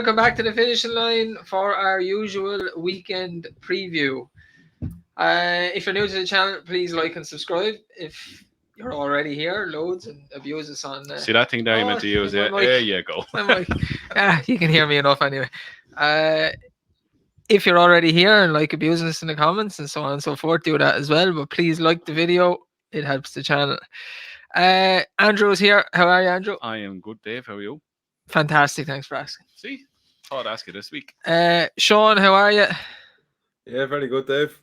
welcome back to the finishing line for our usual weekend preview. If you're new to the channel, please like and subscribe. If you're already here, loads and abuse us on. See that thing there you meant to use? Yeah, there you go. You can hear me enough anyway. If you're already here and like abusing us in the comments and so on and so forth, do that as well. But please like the video; it helps the channel. Andrew's here. How are you, Andrew? I am good, Dave. How are you? Fantastic. Thanks for asking. See, thought I'd ask you this week. Sean, how are you? Yeah, very good, Dave.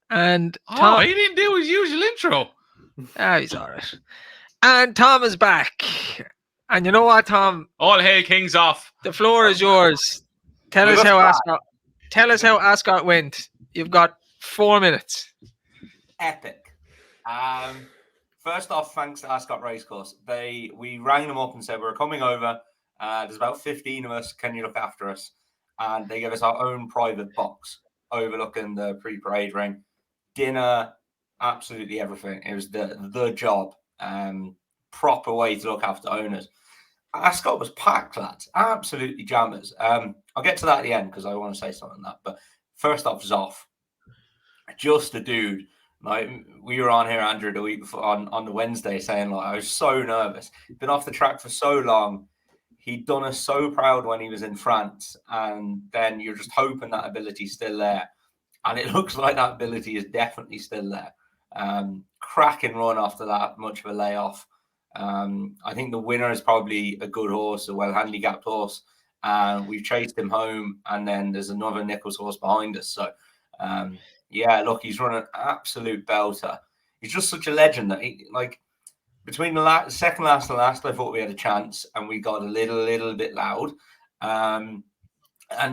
And Tom, he didn't do his usual intro. He's all right. And Tom is back. And you know what, Tom? All hail Kings off. The floor is yours. Tell us how Ascot went. You've got 4 minutes. Epic. First off, thanks to Ascot Racecourse. We rang them up and said, we're coming over. There's about 15 of us. Can you look after us? And they gave us our own private box overlooking the pre-parade ring. Dinner, absolutely everything. It was the job. Proper way to look after owners. Ascot was packed, lads. Absolutely jammers. I'll get to that at the end because I want to say something on that. But first off, Zoff. Just a dude. Like, we were on here, Andrew, the week before on the Wednesday saying, like, I was so nervous. Been off the track for so long. He'd done us so proud when he was in France. And then you're just hoping that ability's still there. And it looks like that ability is definitely still there. Cracking run after that much of a layoff. I think the winner is probably a good horse, a well-handicapped horse. We've chased him home, and then there's another Nichols horse behind us. So, yeah, look, he's run an absolute belter. He's just such a legend that, between the second last and last, I thought we had a chance, and we got a little bit loud. And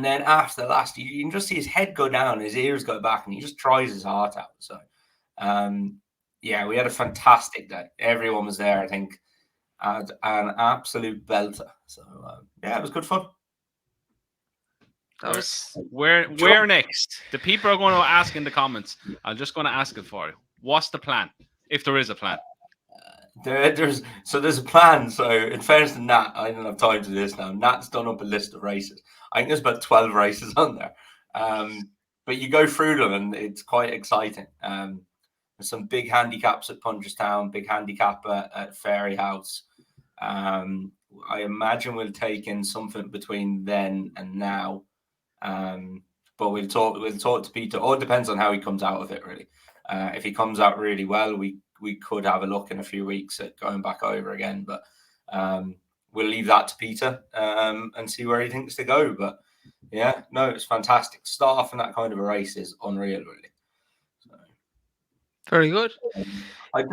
then after last, you can just see his head go down, his ears go back, and he just tries his heart out. So, yeah, we had a fantastic day. Everyone was there, I think, and an absolute belter. So, yeah, it was good fun. Where next? The people are going to ask in the comments. I'm just going to ask it for you. What's the plan, if there is a plan? There's a plan. So in fairness to Nat, I don't have time to do this now. Nat's done up a list of races. I think there's about 12 races on there. But you go through them and it's quite exciting. There's some big handicaps at Punchestown, big handicap at Fairy House. I imagine we'll take in something between then and now. But we'll talk to Peter. All depends on how he comes out of it, really. If he comes out really well, we could have a look in a few weeks at going back over again. But we'll leave that to Peter and see where he thinks to go. But yeah, no, it's fantastic. Start off in that kind of a race is unreal, really. So, very good. I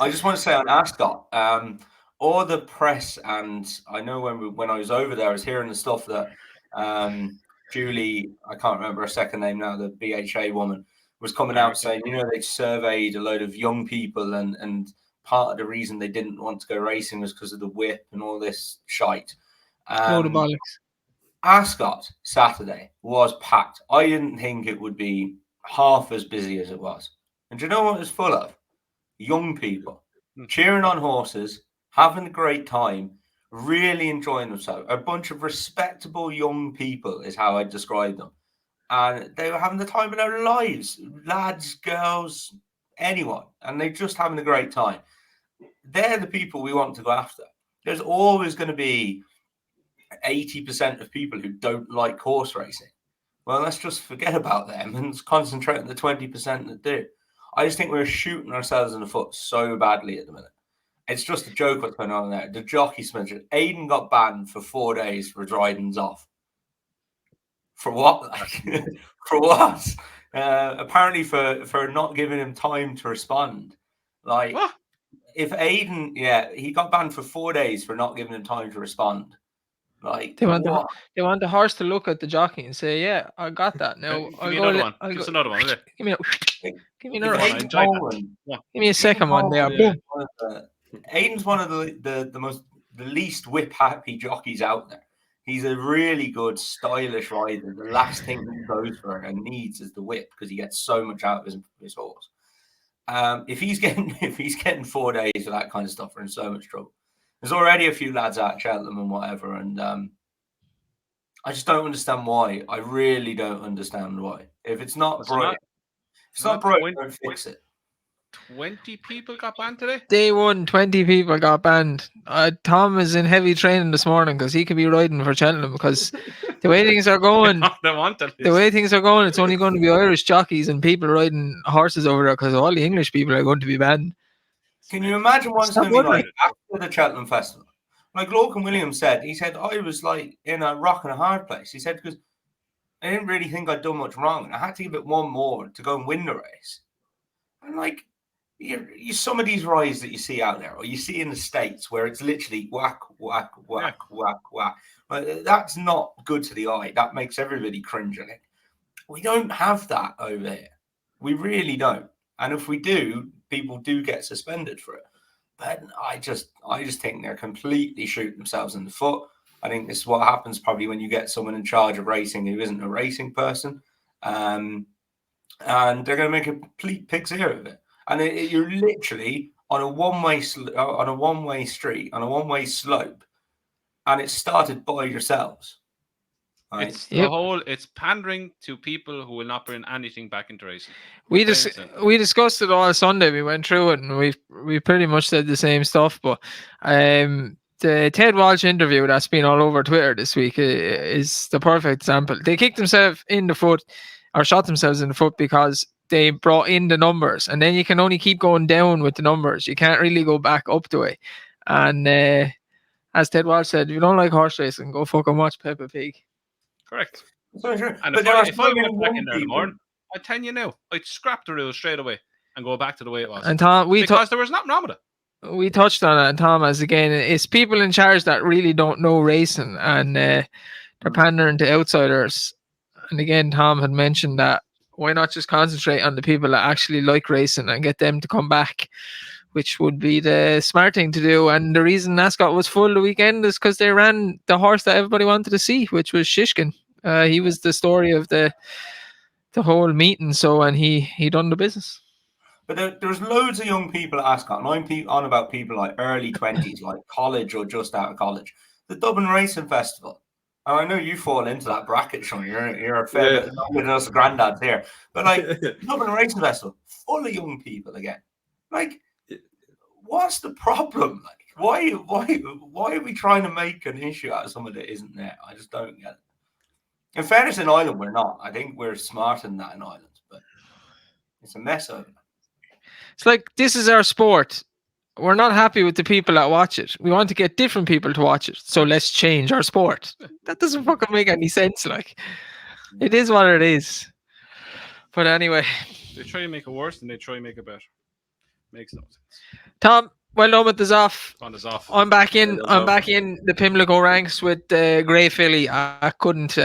just want to say on Ascot, all the press, and I know when I was over there, I was hearing the stuff that Julie, I can't remember her second name now, the BHA woman, was coming out saying, they surveyed a load of young people and part of the reason they didn't want to go racing was because of the whip and all this shite. Load of bollocks. Ascot Saturday was packed. I didn't think it would be half as busy as it was. And do you know what it was full of? Young people cheering on horses, having a great time, really enjoying themselves. A bunch of respectable young people is how I describe them. And they were having the time of their lives. Lads, girls, anyone. And they're just having a great time. They're the people we want to go after. There's always going to be 80% of people who don't like horse racing. Well, let's just forget about them and concentrate on the 20% that do. I just think we're shooting ourselves in the foot so badly at the minute. It's just a joke what's going on there. The jockey spencer. Aiden got banned for 4 days for his ridings off. For what? For what? Apparently for not giving him time to respond. Like, what? If Aiden, he got banned for 4 days for not giving him time to respond. Like, they want the horse to look at the jockey and say, "Yeah, I got that." Now give me another one. Just another one. Give me another one. Yeah. Give me a second one there. Boom. Aiden's one of the least whip happy jockeys out there. He's a really good, stylish rider. The last thing he goes for and needs is the whip because he gets so much out of his horse. If he's getting 4 days for that kind of stuff, we're in so much trouble. There's already a few lads out at Cheltenham and whatever, and I just don't understand why. I really don't understand why. If it's not broke, don't fix it. 20 people got banned today. Day one, 20 people got banned. Tom is in heavy training this morning because he could be riding for Cheltenham because the way things are going, it's only going to be Irish jockeys and people riding horses over there because all the English people are going to be banned. Can you imagine what it's going to be like after the Cheltenham Festival? Like Lorcan Williams said, I was like in a rock and a hard place. He said, because I didn't really think I'd done much wrong. And I had to give it one more to go and win the race. And like, you some of these rides that you see out there, or you see in the States where it's literally whack, whack, whack, whack, whack. Like, that's not good to the eye. That makes everybody cringe on it. We don't have that over here. We really don't. And if we do, people do get suspended for it. But I just think they're completely shooting themselves in the foot. I think this is what happens probably when you get someone in charge of racing who isn't a racing person. And they're going to make a complete pig's ear of it. And you're literally on a one-way street, on a one-way slope, and it's started by yourselves. Right? It's pandering to people who will not bring anything back into racing. We discussed it all Sunday. We went through it, and we pretty much said the same stuff. But the Ted Walsh interview that's been all over Twitter this week is the perfect example. They kicked themselves in the foot, or shot themselves in the foot, because they brought in the numbers, and then you can only keep going down with the numbers. You can't really go back up the way. And as Ted Walsh said, if you don't like horse racing, go fucking watch Peppa Pig. Correct. So true. And if I went back in there in the morning, I tell you now, I'd scrap the rules straight away and go back to the way it was. And Tom, because there was nothing wrong with it. We touched on it, and Thomas, again, it's people in charge that really don't know racing, and they're pandering to outsiders. And again, Tom had mentioned that why not just concentrate on the people that actually like racing and get them to come back, which would be the smart thing to do. And the reason Ascot was full the weekend is because they ran the horse that everybody wanted to see, which was Shishkin. He was the story of the whole meeting, and he done the business. But there's loads of young people at Ascot, and I'm on about people like early 20s, like college or just out of college. The Dublin Racing Festival. And I know you fall into that bracket, Sean. You're a fair bit with us granddads here. But like Dublin Racing Festival, full of young people again. Like, what's the problem? Like, why are we trying to make an issue out of someone that isn't there? I just don't get it. In fairness, in Ireland, we're not. I think we're smarter than that in Ireland, but it's a mess over there. It's like, this is our sport. We're not happy with the people that watch it. We want to get different people to watch it. So let's change our sport. That doesn't fucking make any sense. Like, it is what it is. But anyway. They try to make it worse and they try to make it better. Makes no sense. Tom, well done with the Zoff. On the Zoff. I'm back in the Pimlico ranks with Grey Filly. I couldn't...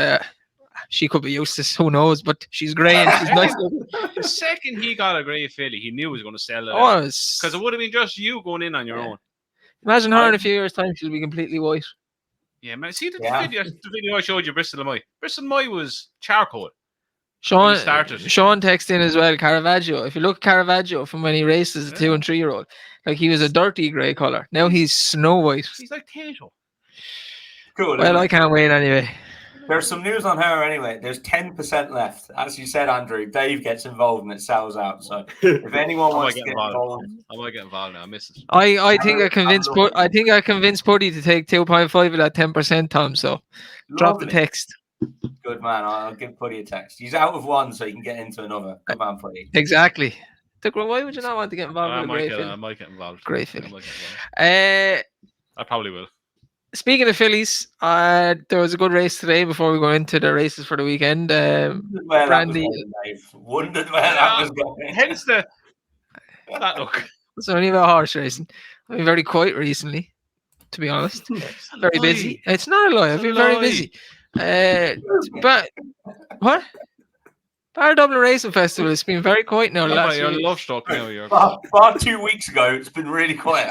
she could be useless, who knows, but she's grey and she's nice looking. The second he got a Grey Filly, he knew he was going to sell it. Because it would have been just you going in on your own. Imagine her in a few years' time, she'll be completely white. Yeah, man. See the video I showed you, Bristol and Moy. Bristol and Moy was charcoal. Sean texted in as well, Caravaggio. If you look at Caravaggio from when he races a 2 and 3 year old, like, he was a dirty grey colour. Now he's snow white. He's like Tato. Cool. Well, I can't wait anyway. There's some news on her anyway. There's 10% left. As you said, Andrew, Dave gets involved and it sells out. So if anyone wants to get involved, I might get involved now. I miss it. I think I convinced Putty to take 2.5 of that 10%, Tom. So drop the text. Good man. I'll give Putty a text. He's out of one, so he can get into another. Good man, Putty. Exactly. Why would you not want to get involved with Grey Filly? I might get involved. Grey Filly. I probably will. Speaking of fillies, there was a good race today before we go into the races for the weekend. Brandy wondered where that was going. Hence that look. It's only about horse racing. I've been very quiet recently, to be honest. Very busy. It's not a lie. I've been very busy. But what? Our Dublin Racing Festival has been very quiet now. You're love struck now. About 2 weeks ago, it's been really quiet.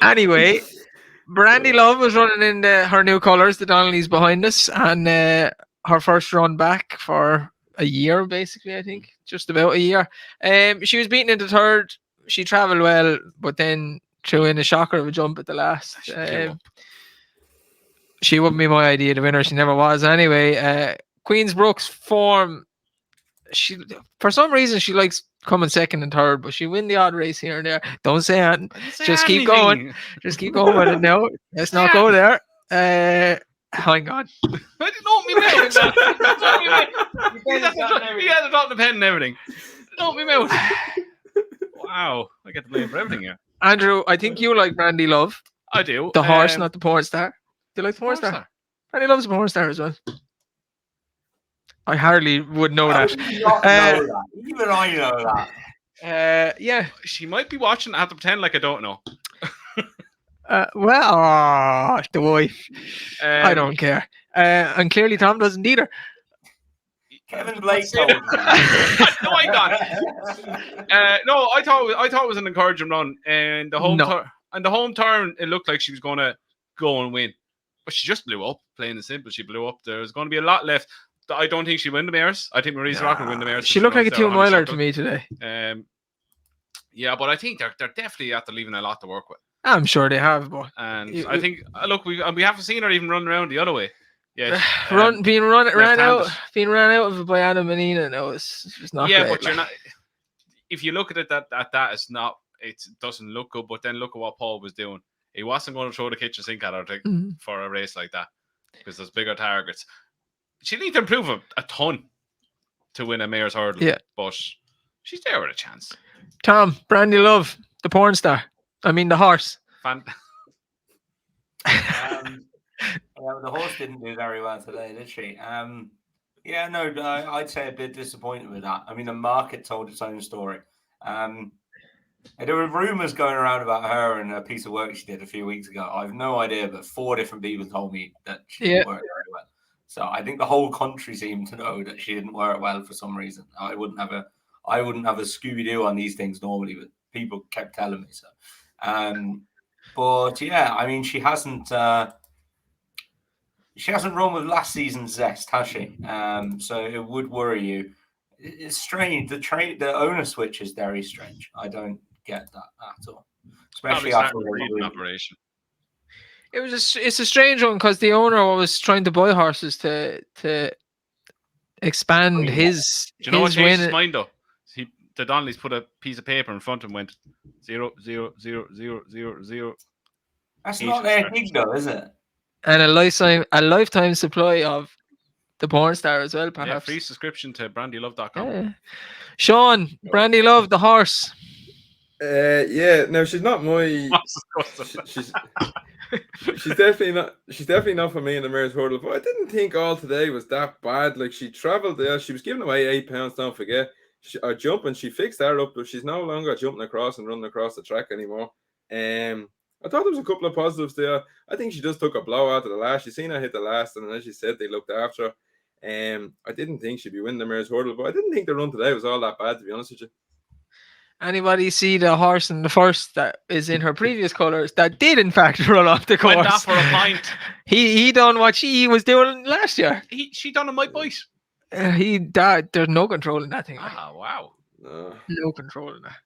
Anyway, Brandy Love was running in her new colours, the Donnellys behind us, and her first run back for a year, basically, I think. Just about a year. She was beaten into third. She travelled well, but then threw in a shocker of a jump at the last. She blew up. She wouldn't be my idea to winner. She never was anyway. Queensbrook's form. She, for some reason, she likes coming second and third, but she win the odd race here and there. Don't say anything. I didn't say Just keep anything. going. Just keep going with it now. Let's not go there. Hang on. I didn't know me mouth. He had it on the pen and everything. Don't me mouth. Wow, I get to blame for everything here. Andrew, I think you like Brandy Love, I do. the horse, not the porn star. Do you like the porn porn star? Brandy Love's a porn star as well. I hardly would know How that. do you not know that? Even I know that. Yeah. She might be watching. I have to pretend like I don't know. The wife. I don't care. And clearly Tom doesn't either. Kevin Blake told me. No, I got. No, I thought it was an encouraging run, and the home turn, it looked like she was going to go and win, but she just blew up. Plain and simple, she blew up. There's going to be a lot left. I don't think she'll win the mares. I think Marisa Rock will win the mares. She looked like a 2-miler to me today. Yeah, but I think they're definitely after leaving a lot to work with. I'm sure they have, but I think look, we haven't seen her even run around the other way. Yeah, being ran out of it by Anna Menina. No, it's just not. Yeah, great, but you're not. If you look at it that it's not. It doesn't look good. But then look at what Paul was doing. He wasn't going to throw the kitchen sink at her for a race like that because there's bigger targets. She needs to improve a ton to win a mayor's hurdle. Yeah, but she's there with a chance. Tom, Brandy Love, the porn star. I mean the horse. The horse didn't do very well today, did she? I'd say a bit disappointed with that. I mean, the market told its own story. There were rumours going around about her and a piece of work she did a few weeks ago. I have no idea, but 4 different people told me that she didn't work very well. So I think the whole country seemed to know that she didn't work well for some reason. I wouldn't have a Scooby-Doo on these things normally, but people kept telling me so. But yeah, I mean, she hasn't run with last season's zest, has she? So it would worry you. It's strange. The owner switch is very strange. I don't get that at all, especially after the operation. It's a strange one because the owner was trying to buy horses to expand his. Do you know what changed his mind though? The Donnellys put a piece of paper in front and went 0, 0, 0, 0, 0, 0. That's not their gig though, is it? And a lifetime supply of the porn star as well, perhaps. Yeah, free subscription to brandylove.com. Yeah. Sean, Brandy Love, the horse. No, she's not my. She's definitely not. She's definitely not for me in the mare's hurdle. But I didn't think all today was that bad. Like she travelled there, she was giving away £8. Don't forget. Jumping, she fixed that up, but she's no longer jumping across and running across the track anymore. I thought there was a couple of positives there. I think she just took a blow out of the last. You seen her hit the last, and as you said, they looked after her. I didn't think she'd be winning the mare's hurdle, but I didn't think the run today was all that bad, to be honest with you. Anybody see the horse in the first that is in her previous colours that did in fact run off the course? Went off for a pint. He done what she was doing last year. She done a might bite. There's no control in that thing. Wow. No control in that.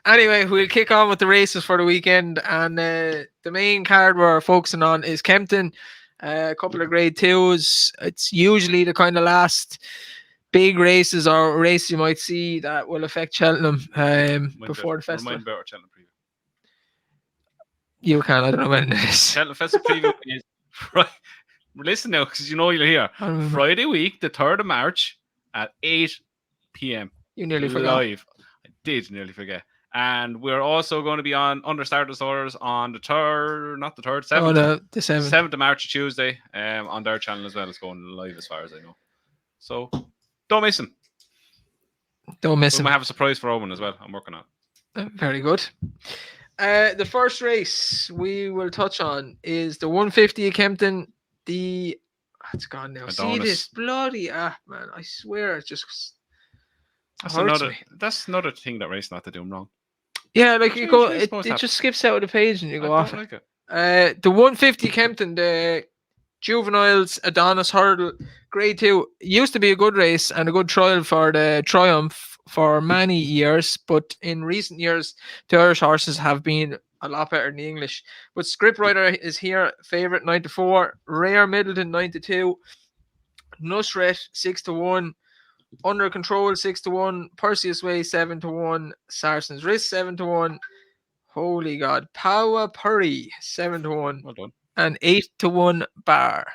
Anyway, we'll kick on with the races for the weekend, and the main card we're focusing on is Kempton. A couple of grade 2s. It's usually the kind of last big races or races you might see that will affect Cheltenham before the festival. Remind me about our Cheltenham preview. You can. I don't know when it is. Cheltenham Festival preview is right. Listen now, because you know you're here. Friday week, the 3rd of March at 8 p.m. You nearly forgot. Live. I did nearly forget. And we're also going to be on Under Star Disorders on the 3rd, not the 3rd, 7th. Oh, the 7th. 7th of March, Tuesday, on their channel as well. It's going live as far as I know. So don't miss them. Don't miss We them. might have a surprise for Owen as well. I'm working on it. Very good. The first race we will touch on is the 150 at Kempton. It's gone now. Adonis. See this bloody man! I swear it just That's hurts another. me. That's another thing that race not to do them wrong. Yeah, like you go, it supposed to just skips out of the page and you go I off don't it. like it. The 150 Kempton, the juveniles Adonis hurdle, grade 2, used to be a good race and a good trial for the Triumph for many years, but in recent years the Irish horses have been a lot better than the English. But Scriptwriter is here, favourite 9-4, Rare Middleton 9-2, Nusret 6-1, Under Control 6-1, Perseus Way 7-1, Sarson's Wrist 7-1. Holy God, Power Purry 7-1, Well done. and 8-1 Bar.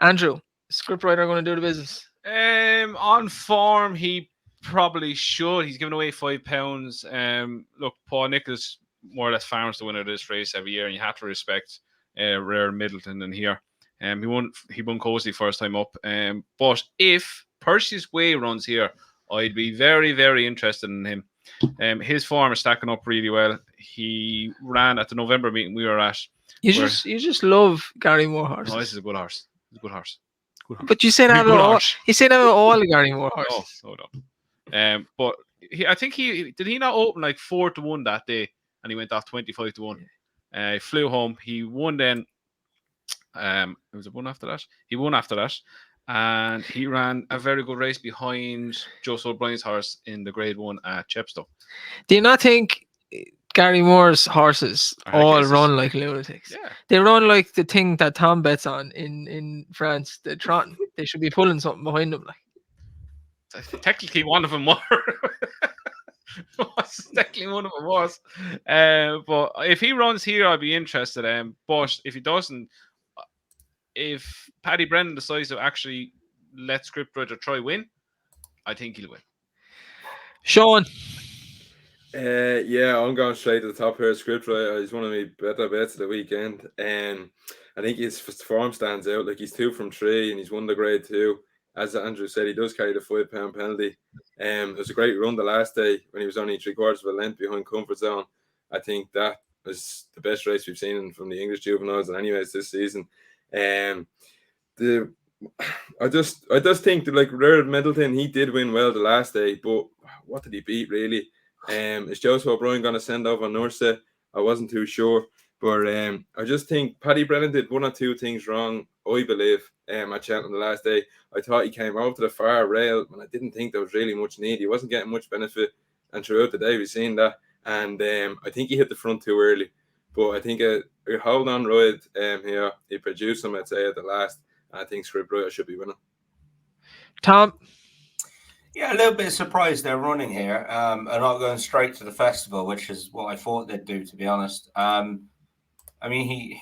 Andrew, Scriptwriter going to do the business. On form, he probably should. He's giving away £5. Look, Paul Nichols more or less farms the winner of this race every year, and you have to respect Rare Middleton in here. He won Cozy first time up. But if Percy's Way runs here, I'd be very, very interested in him. His form is stacking up really well. He ran at the November meeting we were at. You just love Gary Moore horses. No, this is a good horse. It's a good horse. But you say that about all. You say that about all the Gary Moore horses. No. But I think he not open like 4-1 that day, and he went off 25-1. He flew home. He won then. It was a one after that. He won after that, and he ran a very good race behind Joseph O'Brien's horse in the Grade 1 at Chepstow. Do you not think Gary Moore's horses all run like lunatics? Yeah. They run like the thing that Tom bets on in France, the Trotton. They should be pulling something behind them. Like, technically, one of them were. Technically, one of them was. But if he runs here, I'd be interested. But if he doesn't, if Paddy Brennan decides to actually let Scriptwriter try win, I think he'll win. Sean. Yeah, I'm going straight to the top here. Scriptwriter is one of my better bets of the weekend. I think his form stands out. Like, he's 2 from 3 and he's won the Grade 2. As Andrew said, he does carry the £5 penalty. It was a great run the last day when he was only 3/4 of a length behind Comfort Zone. I think that was the best race we've seen from the English juveniles, and anyways this season. I just think that, like, Rare Middleton, he did win well the last day, but what did he beat really? Is Joseph O'Brien going to send over Nurse? I wasn't too sure. But I just think Paddy Brennan did 1 or 2 things wrong, I believe, at Cheltenham the last day. I thought he came over to the far rail, and I didn't think there was really much need. He wasn't getting much benefit, and throughout the day we've seen that. And I think he hit the front too early. But I think a hold on ride here, he produced him, I'd say, at the last. I think Scriptwriter should be winning. Tom? Yeah, a little bit surprised they're running here and not going straight to the festival, which is what I thought they'd do, to be honest. I mean,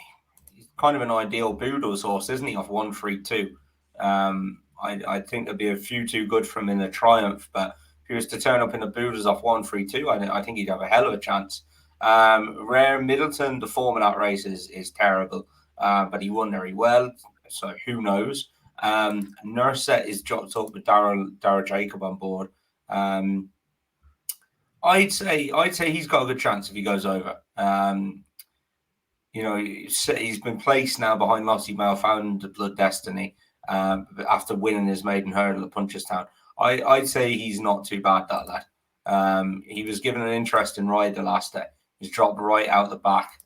he's kind of an ideal Boodles horse, isn't he, off 132? I think there'd be a few too good for him in the Triumph, but if he was to turn up in the Boodles off 132, I think he'd have a hell of a chance. Rare Middleton, the form of that race is terrible, but he won very well, so who knows? Nurset is dropped up with Darragh Jacob on board. I'd say he's got a good chance if he goes over. You know, he's been placed now behind Lottie Malfound, the Blood Destiny, after winning his maiden hurdle at Punchestown. I'd say he's not too bad, that lad. He was given an interesting ride the last day. He's dropped right out the back.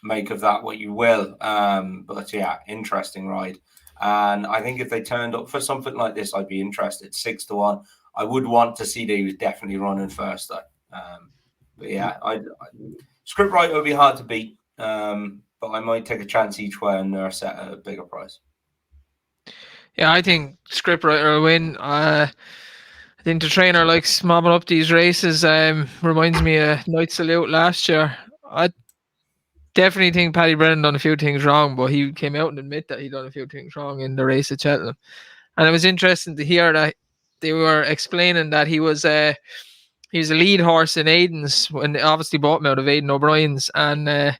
Make of that what you will. But yeah, interesting ride. And I think if they turned up for something like this, I'd be interested. 6-1. I would want to see that he was definitely running first, though. But yeah, Scriptwriter would be hard to beat, but I might take a chance each way and Nurse at a bigger price. Yeah, I think Scriptwriter will win. I think the trainer likes mobbing up these races. Reminds me of Night Salute last year. I definitely think Paddy Brennan done a few things wrong, but he came out and admit that he done a few things wrong in the race at Cheltenham. And it was interesting to hear that they were explaining that he was a lead horse in Aiden's when they obviously bought him out of Aidan O'Brien's, and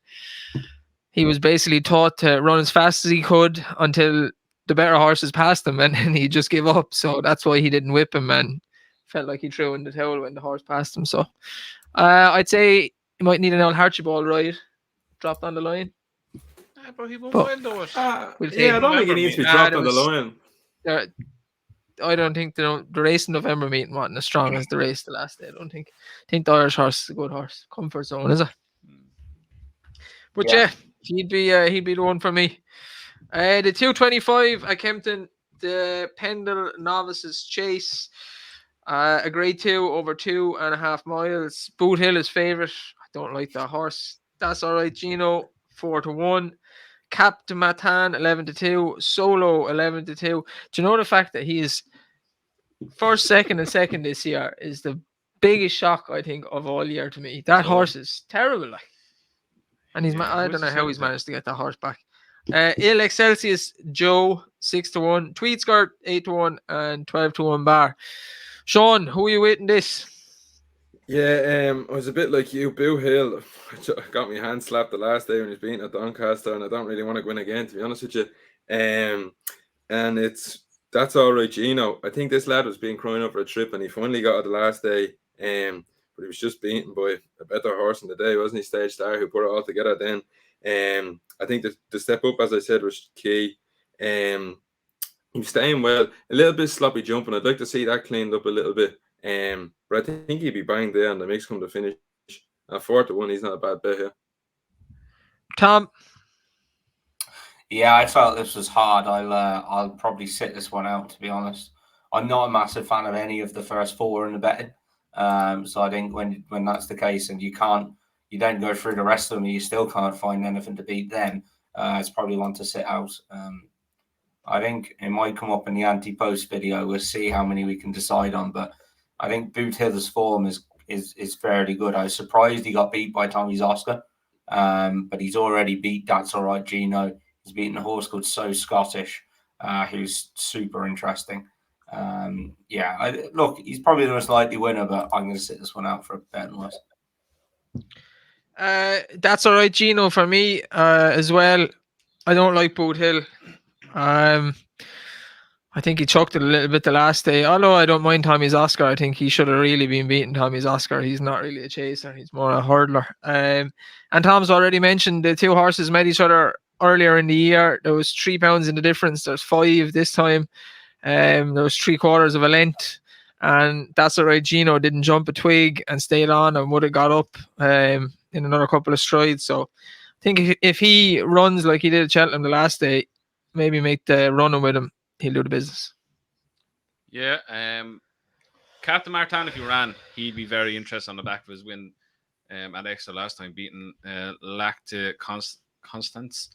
he was basically taught to run as fast as he could until the better horses passed him, and then he just gave up. So that's why he didn't whip him and felt like he threw in the towel when the horse passed him. So I'd say he might need an old Archibald ride dropped on the line. But he won't win though. I don't think he needs to be dropped on the line. I don't think the race in November meeting wasn't as strong as the race the last day. I think the Irish horse is a good horse. Comfort Zone, is it? But yeah, he'd be the one for me. The 225 at Kempton, the Pendil novices chase, a Grade 2 over 2.5 miles. Boot Hill is favourite. I Don't like that horse. That's all right, Gino. 4-1. Captain Matan 11-2. Solo 11-2. Do you know the fact that he is first, second, and second this year is the biggest shock I think of all year to me. That horse is terrible, like, and he's I don't know how he's managed to get that horse back. Il Excelsius Joe 6-1, Tweed Skirt 8-1, and 12-1 Bar. Sean, who are you waiting this? Yeah, I was a bit like you, Boo Hill. I got my hand slapped the last day when he was beating at Doncaster, and I don't really want to go in again, to be honest with you. And that's all right, Gino. I think this lad was being crying up for a trip, and he finally got it the last day. But he was just beaten by a better horse in the day, wasn't he? Stage Star, who put it all together then. I think the step up, as I said, was key. He was staying well, a little bit sloppy jumping. I'd like to see that cleaned up a little bit. But I think he'd be banged there and the mix come to finish. At 4-1, he's not a bad bet here. Tom? Yeah, I felt this was hard. I'll probably sit this one out, to be honest. I'm not a massive fan of any of the first four in the betting. So I think when that's the case and you don't go through the rest of them, you still can't find anything to beat them. It's probably one to sit out. I think it might come up in the anti-post video. We'll see how many we can decide on, but I think Boot Hill's form is fairly good. I was surprised he got beat by Tommy's Oscar, but he's already beat That's All Right, Gino. He's beaten a horse called So Scottish, who's super interesting. Look, he's probably the most likely winner, but I'm going to sit this one out for a bet and less. That's All Right, Gino, for me as well. I don't like Boot Hill. I think he chucked it a little bit the last day. Although I don't mind Tommy's Oscar, I think he should have really been beating Tommy's Oscar. He's not really a chaser. He's more a hurdler. And Tom's already mentioned the two horses met each other earlier in the year. There was 3 pounds in the difference. There's 5 this time. There was 3/4 of a length. And That's All Right, Gino didn't jump a twig and stayed on and would have got up in another couple of strides. So I think if he runs like he did at Cheltenham the last day, maybe make the running with him, he'll do the business. Yeah, Captain Martin, if he ran, he'd be very interested on the back of his win at Exeter last time, beating Lacte Constance.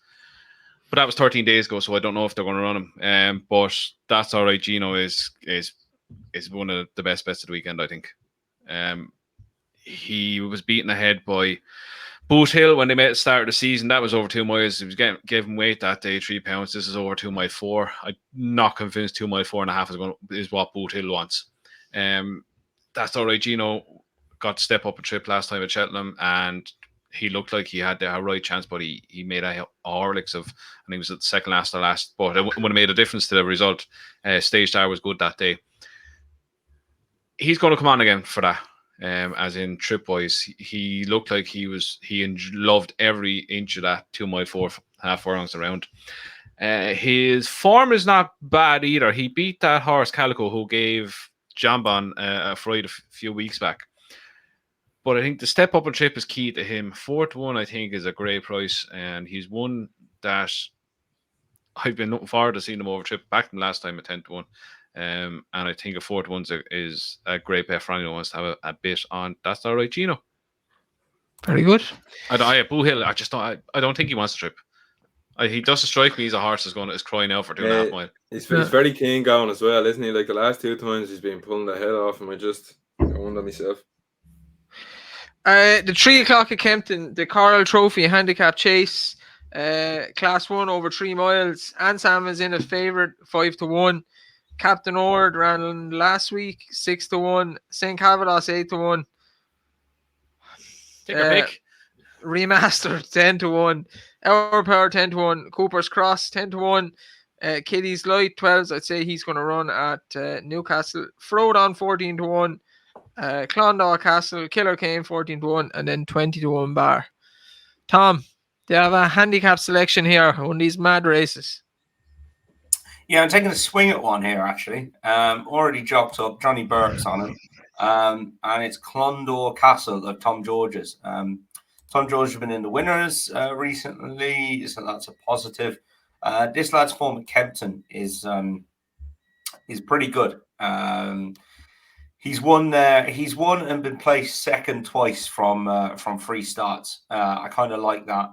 But that was 13 days ago, so I don't know if they're going to run him. But That's All Right, Gino is one of the best bets of the weekend, I think. He was beaten ahead by Boot Hill when they met at the start of the season. That was over 2 miles. He was given weight that day, 3 pounds. This is over 2 mile 4. I'm not convinced 2 mile 4.5 is what Boot Hill wants. That's All Right, Gino got to step up a trip last time at Cheltenham, and he looked like he had the right chance, but he made a Horlicks of, and he was at the second last to last. But it would have made a difference to the result. Stage Star was good that day. He's going to come on again for that. As in trip wise, he looked like he loved every inch of that 2 mile 4.5 furlongs around. His form is not bad either. He beat that horse Calico, who gave Jambon a fright a few weeks back. But I think the step up and trip is key to him. 4-1, I think, is a great price, and he's one that I've been looking forward to seeing him over trip. Back from last time at 10-1. And I think a 4-1 is a great bet for anyone who wants to have a bit on That's All Right, Gino. Very good. Boo Hill, I don't think he wants to trip. He doesn't strike me as a horse is crying out for 2.5 miles. He's very keen going as well, isn't he? Like the last 2 times he's been pulling the head off him. I wonder myself. The 3 o'clock at Kempton, the Coral Trophy Handicap Chase, Class 1 over 3 miles. Ansam is in a favourite, 5-1. Captain Ord ran last week, 6-1. St. Calvados, 8-1. Take a pick. Remastered, 10-1. Our Power, 10-1. Cooper's Cross, 10-1. Kitty's Light, 12s. I'd say he's going to run at Newcastle. Frodon, 14-1. Clondalk Castle, Killer Kane, 14-1. And then 20-1 Bar. Tom, do you have a handicap selection here? One of these mad races. Yeah, I'm taking a swing at one here, actually. Already jocked up. Johnny Burke's on him. And it's Clondalk Castle of Tom George's. Tom George has been in the winners recently, so that's a positive. This lad's form at Kempton is pretty good. He's won there. He's won and been placed second twice from free starts. I kind of like that.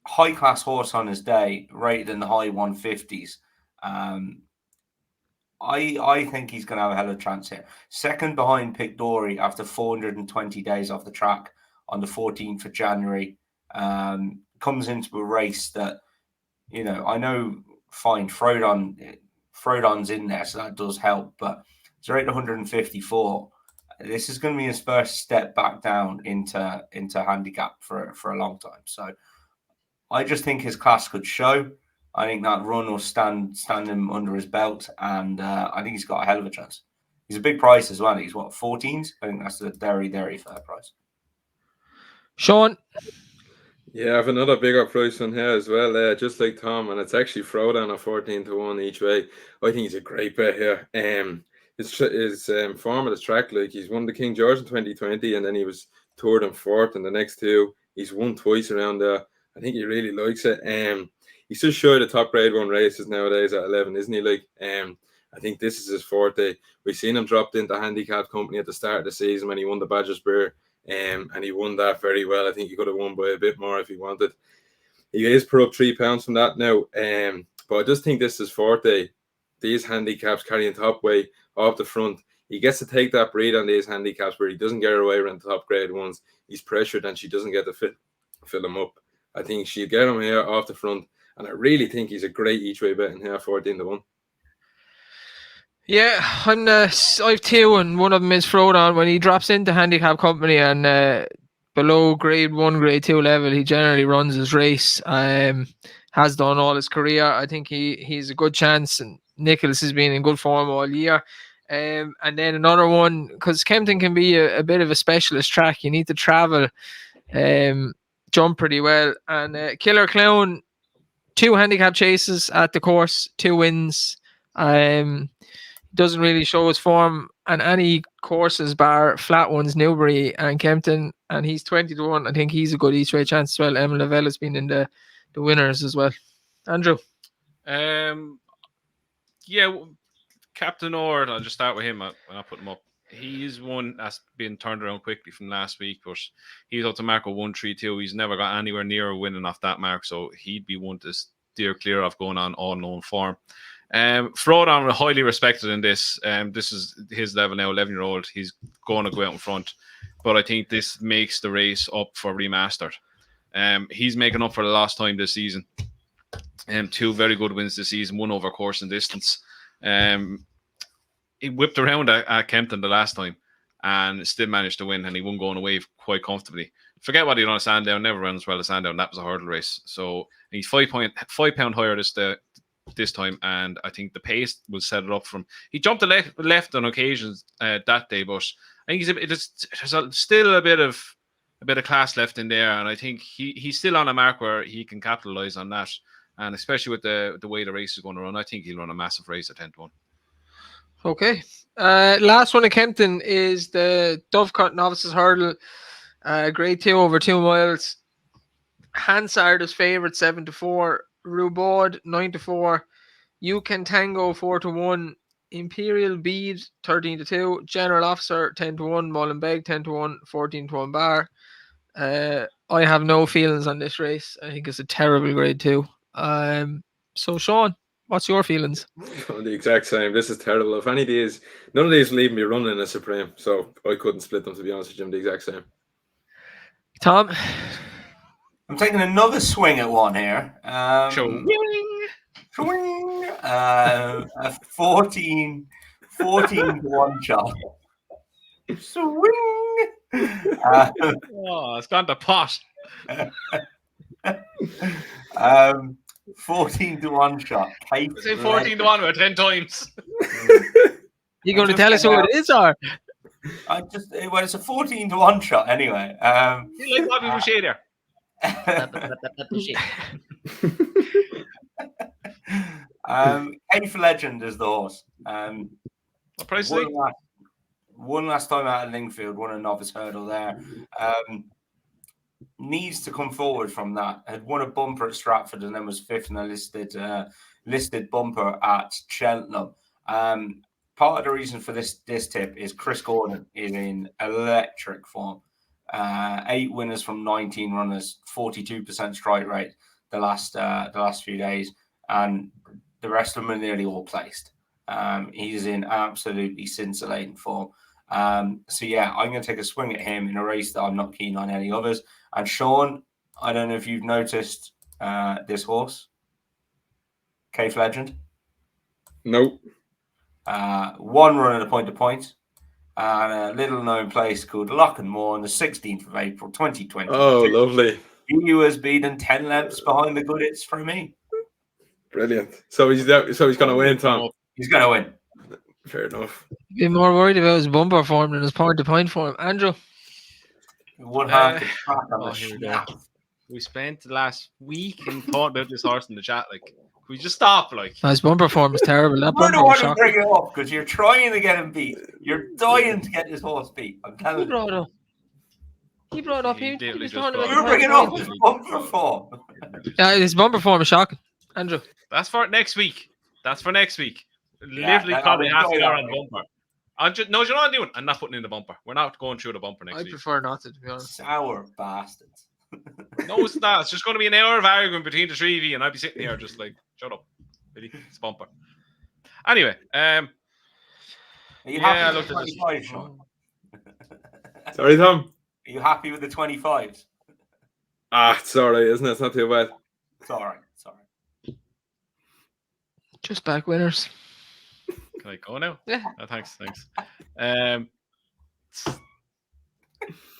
High class horse on his day, rated in the high 150s. I think he's going to have a hell of a chance here. Second behind Pick Dory after 420 days off the track on the 14th of January. Comes into a race that, you know, I know fine Frodon's in there, so that does help, but it's rated 154. This is going to be his first step back down into handicap for a long time. So I just think his class could show. I think that run will stand him under his belt, and I think he's got a hell of a chance. He's a big price as well. He's what, 14s? I think that's a very, very fair price. Sean? Yeah, I have another bigger price on here as well, just like Tom, and it's actually Frodon at 14-1 each way. I think he's a great bet here. His form at the track, like he's won the King George in 2020, and then he was third and fourth in the next two. He's won twice around there. I think he really likes it. He's just shy of the top grade 1 races nowadays at 11, isn't he? Like, I think this is his forte. We've seen him dropped into handicap company at the start of the season when he won the Badgers Beer. And he won that very well. I think he could have won by a bit more if he wanted. He is put up £3 from that now. But I just think this is forte. These handicaps carrying top weight off the front. He gets to take that breed on these handicaps where he doesn't get her away around the top grade ones. He's pressured and she doesn't get to fill him up. I think she'll get him here off the front. And I really think he's a great each way bet in here, 14-1. Yeah, I've two, and one of them is Frodon. When he drops into handicap company and below grade 1, grade 2 level, he generally runs his race. Has done all his career. I think he's a good chance, and Nicholas has been in good form all year. And then another one, because Kempton can be a bit of a specialist track. You need to travel, jump pretty well. And Killer Clown, 2 handicap chases at the course, 2 wins. Doesn't really show his form on any courses bar flat ones, Newbury and Kempton, and he's 20-1. I think he's a good each way chance as well. Emma Lavella's been in the winners as well. Andrew? Yeah, Captain Ord, I'll just start with him when I put him up. He's one that's been turned around quickly from last week, but he's up to mark of 132. He's never got anywhere near winning off that mark, so he'd be one to steer clear of going on all known form. Frodon highly respected in this. This is his level now, 11-year-old. He's going to go out in front, but I think this makes the race up for remastered. He's making up for the last time this season. 2 very good wins this season, 1 over course and distance. He whipped around at Kempton the last time and still managed to win, and he won going away quite comfortably. Forget what he done at Sandown, never runs well at Sandown. That was a hurdle race. So he's £5 higher this time, and I think the pace will set it up from. He jumped the left on occasions that day, but I think there's still a bit of class left in there, and I think he's still on a mark where he can capitalize on that, and especially with the way the race is going to run, I think he'll run a massive race at 10-1. Okay. Last one at Kempton is the Dovecote Novices Hurdle, grade 2 over 2 miles. Hansard is favourite 7-4. Rubaud 9-4, You Can Tango 4-1, Imperial Bead 13-2, General Officer 10-1, Mullenbeg 10-1, 14-1 bar. I have no feelings on this race. I think it's a terrible grade 2. So Sean, what's your feelings? The exact same. This is terrible. If any of these, none of these will even be running in a Supreme, so I couldn't split them, to be honest with you. The exact same. Tom? I'm taking another swing at one here. Swing. A 14-1 shot. Swing. It's gone to pot. 14-1 shot. Say 14-1 or 10 times. You going to tell us who it is, or? It's a 14-1 shot anyway. You like Bobby Boucher there? K for Legend is the horse. What price is one last time out of Lingfield, won a novice hurdle there. Needs to come forward from that. Had won a bumper at Stratford and then was 5th in a listed bumper at Cheltenham. part of the reason for this tip is Chris Gordon is in electric form. 8 winners from 19 runners, 42% strike rate the last few days, and the rest of them are nearly all placed. He's in absolutely scintillating form. So yeah, I'm going to take a swing at him in a race that I'm not keen on any others. And Sean, I don't know if you've noticed this horse, Cave Legend. Nope. 1 run at a point, and a little known place called Lock'n'More on the 16th of April, 2020. Oh, lovely. He was beaten 10 lengths behind the good hits for me. Brilliant. So he's going to win, Tom. He's going to win. Fair enough. Be more worried about his bumper form than his point-to-point form. Andrew? One half the track on the here we go. snap. We spent the last week and thought about this horse in the chat. Like, can we just stop? Like, His bumper form is terrible. That We're bumper the was one to shocking. bring it up because you're trying to get him beat. You're dying to get this horse beat. I'm He telling you. brought it up. He brought it up. He He definitely was just talking brought about it You're up. the bringing point-to-point. up his bumper form. Yeah, his bumper form is shocking. Andrew? that's for next week. That's for next week. Yeah, Literally, that- probably I'll half an enjoy hour that, on mate. bumper. No, you're not doing. I'm not putting in the bumper. We're not going through the bumper next I week. prefer not to be honest. Sour bastards. No, it's not. It's just going to be an hour of arguing between the three of you, and I'll be sitting here just like, shut up. Really? It's bumper. Anyway, Are you Yeah, I happy looked with at the this. 25, Sean? Sorry, Tom. Are you happy with the 25s? It's all right, isn't it? It's not too bad. It's all right. It's all right. Just back winners. can I go now? Yeah. Oh, thanks.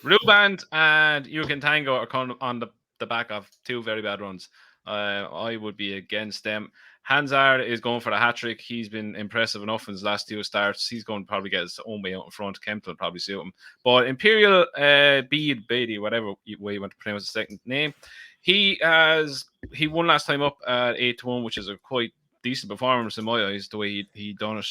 Ruband and Yukin Tango are on the back of 2 very bad runs. I would be against them. Hansard is going for the hat trick. He's been impressive enough in his last 2 starts. He's going to probably get his own way out in front. Kempton will probably suit him. But Imperial Beatty, whatever way you want to pronounce the second name, he won last time up at 8-1, which is a quite decent performance in my eyes, the way he done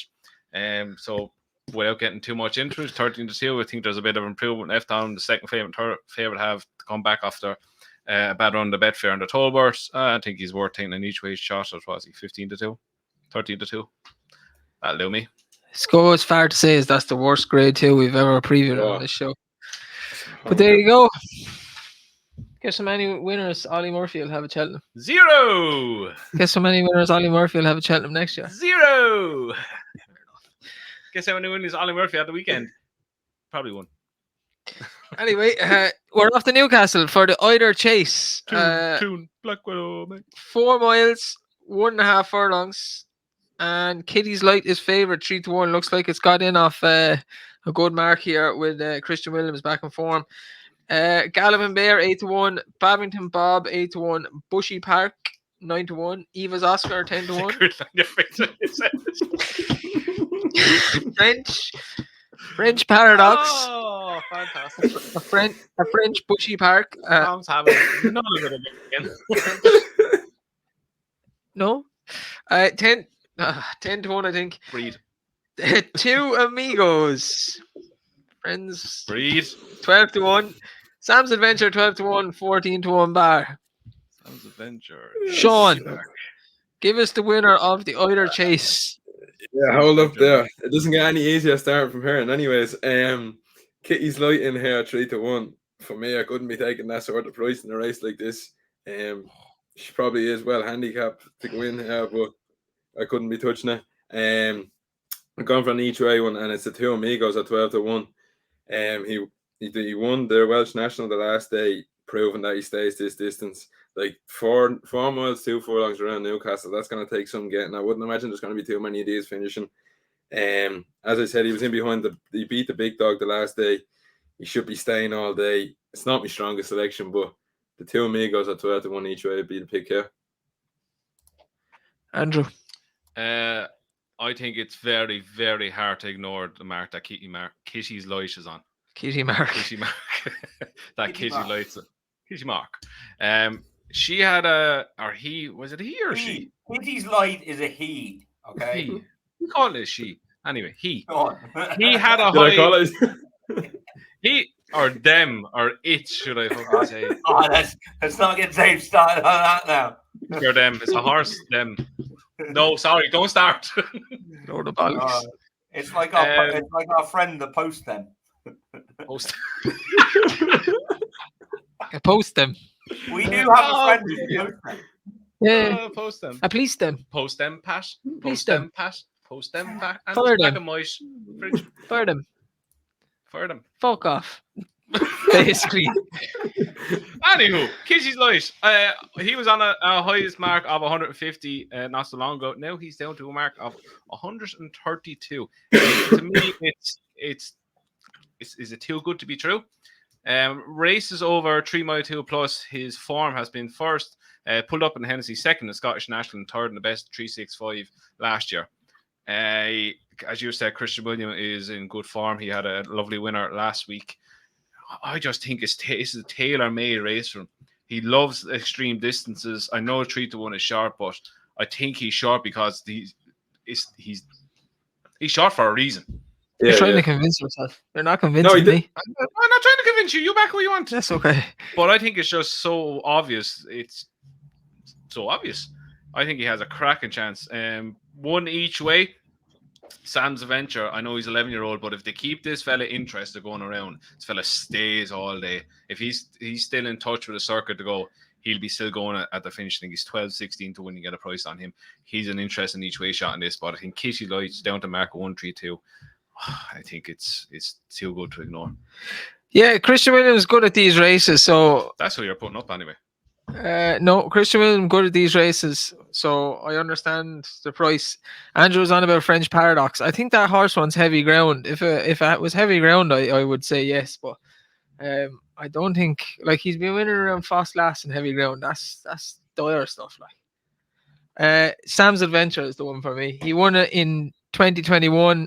it. So without getting too much into it, 13-2, I think there's a bit of improvement left on him. The second favourite have to come back after a bad run the Betfair and the Tolbert. I think he's worth taking an each way shot at 15-2, 13-2. That'll do me. It's go as far to say as that's the worst grade 2 we've ever previewed on this show. But there you go. Guess how many winners Ollie Murphy will have at Cheltenham? 0. Guess how many winners Ollie Murphy will have at Cheltenham next year? 0. Guess how many winners Ollie Murphy had the weekend? Probably 1. Anyway, we're off to Newcastle for the Eider Chase. Two Black Widow, mate. 4 miles, 1.5 furlongs. And Kitty's Light is favourite, 3-1. Looks like it's got in off a good mark here with Christian Williams back in form. Galloping Bear, 8-1. Babington Bob, 8-1. Bushy Park, 9-1. Eva's Oscar, 10-1. French Paradox. Oh, fantastic. A French Bushy Park. Tom's having none of it again. No. 10-1, I think. Breed. 2 Amigos. Friends. Breed. 12-1. Sam's Adventure, 12-1. 14-1 bar. Sam's Adventure. Sean, give us the winner of the Eider Chase. Yeah, hold up there. It doesn't get any easier starting from here. And anyways, Kitty's Light in here 3-1. For me, I couldn't be taking that sort of price in a race like this. She probably is well handicapped to go in here, but I couldn't be touching it. I'm going for an each way one, and it's the 2 Amigos at 12-1. He won the Welsh National the last day, proving that he stays this distance. Like 4 miles, 2 furlongs around Newcastle. That's going to take some getting. I wouldn't imagine there's going to be too many of these finishing. As I said, he was in behind he beat the big dog the last day. He should be staying all day. It's not my strongest selection, but the 2 Amigos at 12-1 each way would be the pick here. Andrew. I think it's very, very hard to ignore the mark that Kitty's Light is on. Kitty Mark. Kitty Mark. That Kitty Kitty Mark. Light's Kitty Mark. She had was it he or she? Kitty's Light is a he. Okay. He. We call it she. Anyway, he. Go on. He had a Did I call high. it? He or them or it, should I fucking say? Oh, let's not get Dave started on that now. For them. It's a horse, them. No, sorry, don't start. Lord of bollocks. It's like our friend, the post them. Post. Post them. We do have a friend who's post them. Yeah. Post them. Police them. Post them, Pat. Police Post them, them. Pat. Post them, Pat. And Fire black them. and white. Fridge. Fire them. Fire them. Fuck off. Basically. Anywho, Kitty's Light. He was on a highest mark of 150 not so long ago. Now he's down to a mark of 132. To me, is it too good to be true? Races over 3 mile 2 plus. His form has been first, pulled up in Hennessy, second in Scottish National, and third in the best 365 last year. As you said, Christian William is in good form. He had a lovely winner last week. I just think this is a tailor-made race for him. He loves extreme distances. I know 3-1 is short, but I think he's short because he's short for a reason. You're trying to convince yourself. You're not convincing me. I'm not trying to convince you. You back who you want. That's okay. But I think it's just so obvious. It's so obvious. I think he has a cracking chance. One each way. Sam's Adventure. I know he's 11-year-old, but if they keep this fella interested going around, this fella stays all day. If he's still in touch with the circuit to go, he'll be still going at the finish. I think he's 12-16 to win. You get a price on him. He's an interesting each way shot in this, but I think Kitty Light's down to mark 132. I think it's too good to ignore. Yeah, Christian Williams is good at these races, so That's who you're putting up anyway. no, Christian Williams good at these races, so I understand the price. Andrew was on about French Paradox. I think that horse one's heavy ground. If it was heavy ground, I would say yes, but I don't think he's been winning around fast last and heavy ground. That's dire stuff. Sam's Adventure is the one for me. He won it in 2021.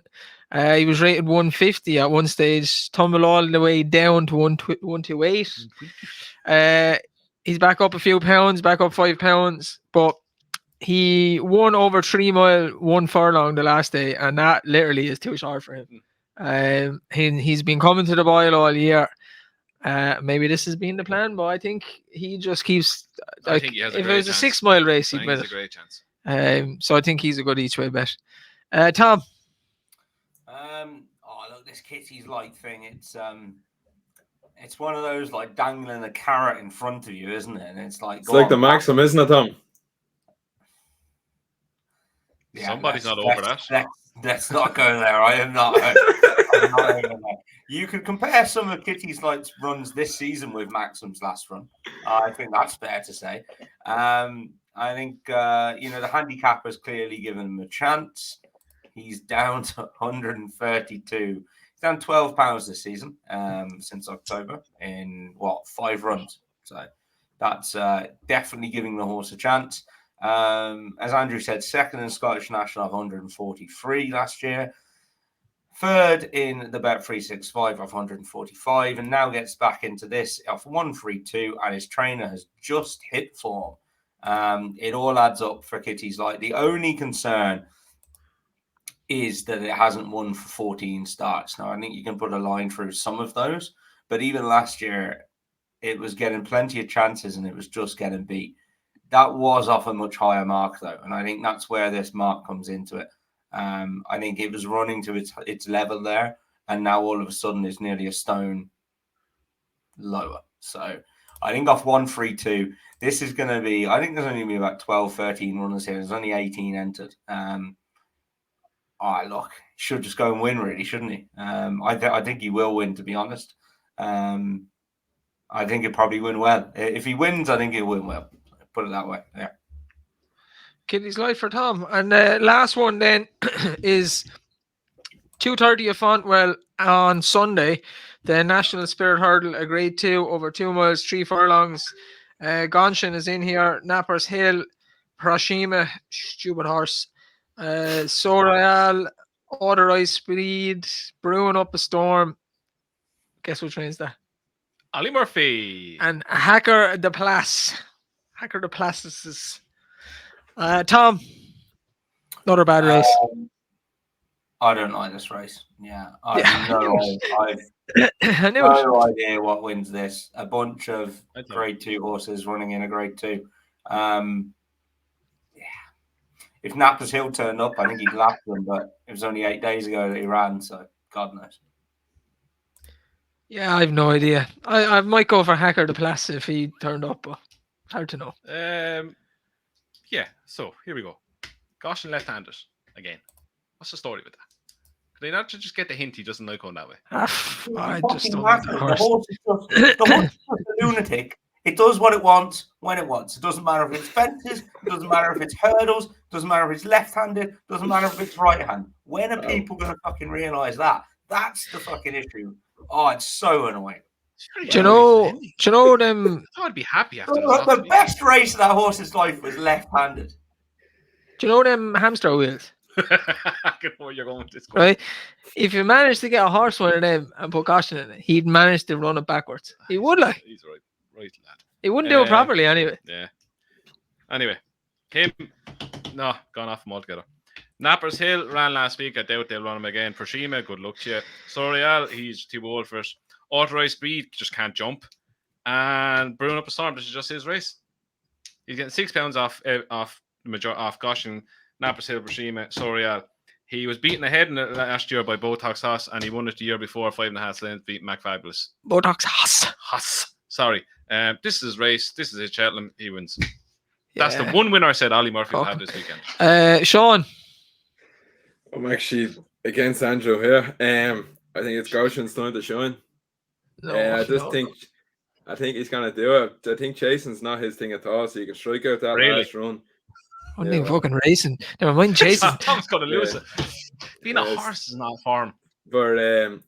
He was rated 150 at one stage, tumbled all the way down to 128. He's back up a few pounds, back up 5 pounds, but he won over 3 mile, 1 furlong the last day, and that literally is too short for him. He's been coming to the boil all year. Maybe this has been the plan, but I think he just keeps. I think he has a if great it was a chance. 6 mile race, he'd I think win it's a it. great chance. So I think he's a good each way bet. Tom. Look, this Kitty's Light thing. It's one of those like dangling a carrot in front of you, isn't it? And it's like the Maxim, isn't it, Tom? Yeah, Somebody's not over that. Let's not go there. I am not. I'm not over there. You could compare some of Kitty's Light's runs this season with Maxim's last run. I think that's fair to say. I think the handicap has clearly given him a chance. He's down to 132. He's down £12 this season since October in 5 runs. So that's definitely giving the horse a chance. As Andrew said, second in Scottish National of 143 last year. Third in the Bet 365 of 145, and now gets back into this off 132, and his trainer has just hit form. It all adds up for Kitty's Light. The only concern is that it hasn't won for 14 starts. Now, I think you can put a line through some of those, but even last year, it was getting plenty of chances and it was just getting beat. That was off a much higher mark, though, and I think that's where this mark comes into it. I think it was running to its level there, and now all of a sudden it's nearly a stone lower. So I think off 132, this is going to be, I think there's only going to be about 12, 13 runners here. There's only 18 entered. Look, he should just go and win, really, shouldn't he? I think he will win, to be honest. I think he'll probably win well. If he wins, I think he'll win well. Put it that way. Yeah. Kitty's Light for Tom. And last one then is 2:30 at Fontwell on Sunday. The National Spirit Hurdle, a grade 2 over 2 miles, 3 furlongs. Gonshin is in here. Nappers Hill, Hiroshima, stupid horse. Soreal, Order Ice Speed, Brewing Up a Storm. Guess which one is that? Ali Murphy. And Hacker de Place. Hacker de Place is. Tom, another bad race. I don't like this race. Yeah, I I knew no idea what wins this. A bunch of grade 2 horses running in a grade 2. if Nappers Hill turned up, I think he'd lap them, but it was only 8 days ago that he ran, so God knows. Yeah, I've no idea. I might go for Hacker the Place if he turned up, but hard to know. Yeah, so here we go. Goshen left-handed again. What's the story with that? Could they not just get the hint he doesn't like going that way? I just Fucking don't like the massive. horse. The horse is just a lunatic. It does what it wants when it wants. It doesn't matter if it's fences. It doesn't matter if it's hurdles. It doesn't matter if it's left-handed. It doesn't matter if it's right-handed. When are people going to fucking realise that? That's the fucking issue. Oh, it's so annoying. Do you know them? I would be happy after The best race of that horse's life was left-handed. Do you know them hamster wheels? I can know where you're going with this. Right? If you manage to get a horse one of them and put Goshen in it, he'd manage to run it backwards. He would like. He's right lad. He wouldn't do it properly anyway. Yeah. Anyway, Kim, no, gone off him altogether. Nappers Hill ran last week. I doubt they'll run him again. Proshima, good luck to you. Sorial, he's too old for it. Authorized Speed, just can't jump. And Bruno Up a Storm, this is just his race. He's getting £6 off Goshen, Nappers Hill, Proshima, Sorial. He was beaten ahead in it last year by Botox Haas, and he won it the year before, 5.5 lengths, beat Mac Fabulous. Botox Haas. Haas. Sorry. This is his race. This is his Cheltenham. He wins. That's the one winner I said Ollie Murphy will have this weekend. Sean. I'm actually against Andrew here. I think it's Goshen's time to shine. I think he's gonna do it. I think chasing's not his thing at all, so you can strike out that last run. I think fucking racing. Never mind chasing. Tom's gonna lose it. Being a horse is not form. But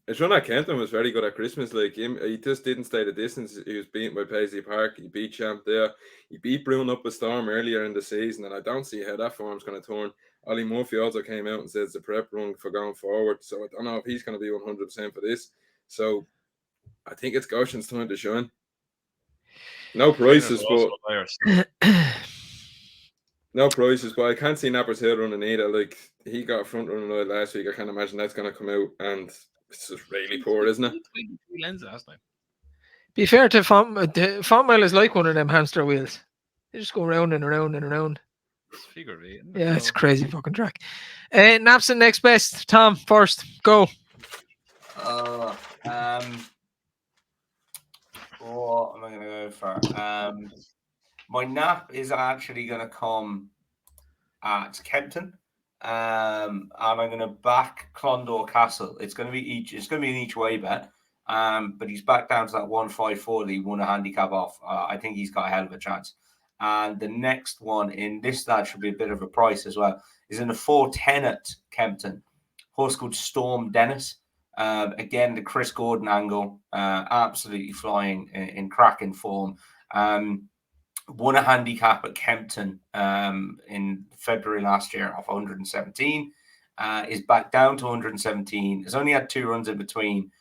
his run at Kempton was very good at Christmas. Like he just didn't stay the distance. He was beaten by Paisley Park. He beat Champ there. He beat Bruno Up a Storm earlier in the season, and I don't see how that form's going to turn. Ollie Murphy also came out and said it's a prep run for going forward. So I don't know if he's going to be 100% for this. So I think it's Goshen's time to shine. No prices, but I can't see Nappers Hill running either. Like he got a front running last week. I can't imagine that's going to come out, and it's just really poor, isn't it? Last time. Be fair to Fontwell is like one of them hamster wheels. They just go round and around and around. It's figure eight. Yeah, it's a crazy fucking track. Napson next best. Tom first. Go. What am I going to go for? My nap is actually going to come at Kempton, and I'm going to back Clondor Castle. It's going to be an each way bet, but he's back down to that 154 that he won a handicap off. I think he's got a hell of a chance. And the next one in this lad should be a bit of a price as well. Is in the 410 at Kempton. Horse called Storm Dennis. Again, the Chris Gordon angle, absolutely flying in cracking form. Won a handicap at Kempton in February last year off 117. Is back down to 117. Has only had 2 runs in between.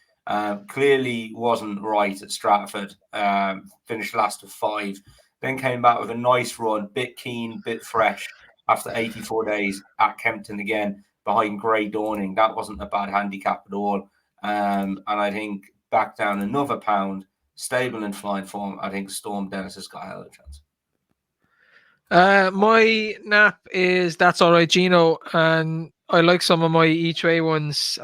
Clearly wasn't right at Stratford. Finished last of 5. Then came back with a nice run, bit keen, bit fresh after 84 days at Kempton again behind Grey Dawning. That wasn't a bad handicap at all. And I think back down another pound, stable and flying form. I think Storm Dennis has got a hell of a chance. My nap is That's All Right, Gino, and I like some of my each way ones.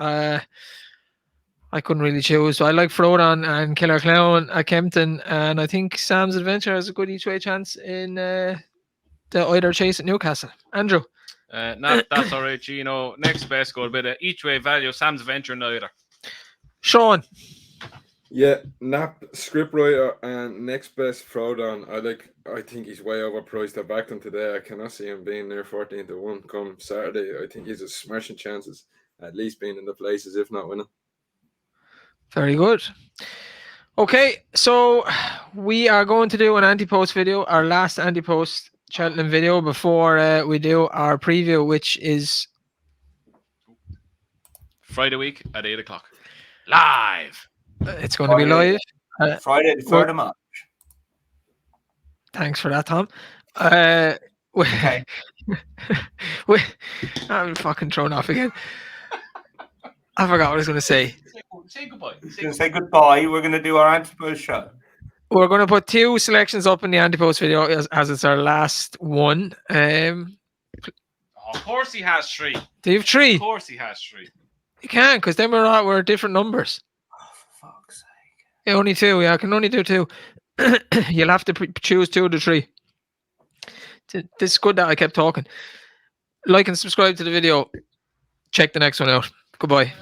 I couldn't really choose. So I like Frodon and Killer Clown at Kempton, and I think Sam's Adventure has a good each way chance in the Eider Chase at Newcastle. Andrew. That's all right, Gino. Next best, go a bit of each way value. Sam's Adventure and Eider. Sean. Yeah, Nap, scriptwriter, and next best Frodon. I think he's way overpriced. I backed him today. I cannot see him being near 14-1 come Saturday. I think he's a smashing chances, at least being in the places, if not winning. Very good. Okay, so we are going to do an anti-post video, our last anti-post Cheltenham video before we do our preview, which is Friday week at 8 o'clock. Live. It's going to be live. Friday the 3rd of March. Thanks for that, Tom. Okay. I'm fucking thrown off again. I forgot what I was going to say. Say goodbye. Say goodbye. We're going to do our anti-post show. We're going to put 2 selections up in the anti-post video as it's our last one. Of course he has 3. Do you have 3? Of course he has 3. You can't, because then we're different numbers. Oh, for fuck's sake. Yeah, only 2. Yeah, I can only do 2. You'll have to choose 2 of the 3. This is good that I kept talking. Like and subscribe to the video. Check the next one out. Goodbye.